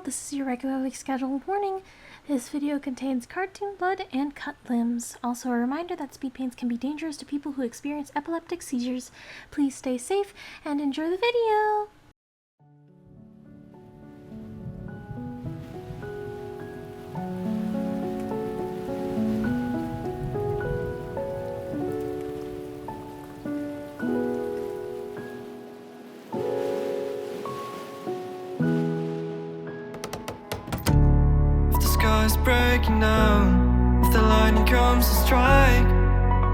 this is your regularly scheduled warning. This video contains cartoon blood and cut limbs. Also a reminder that speed paints can be dangerous to people who experience epileptic seizures. Please stay safe and enjoy the video! Breaking down, if the lightning comes to strike,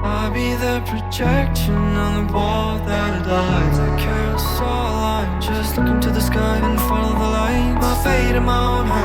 I'll be the projection on the wall that it lights. I carousel line, just look into the sky and follow the light. My fate in my own hands.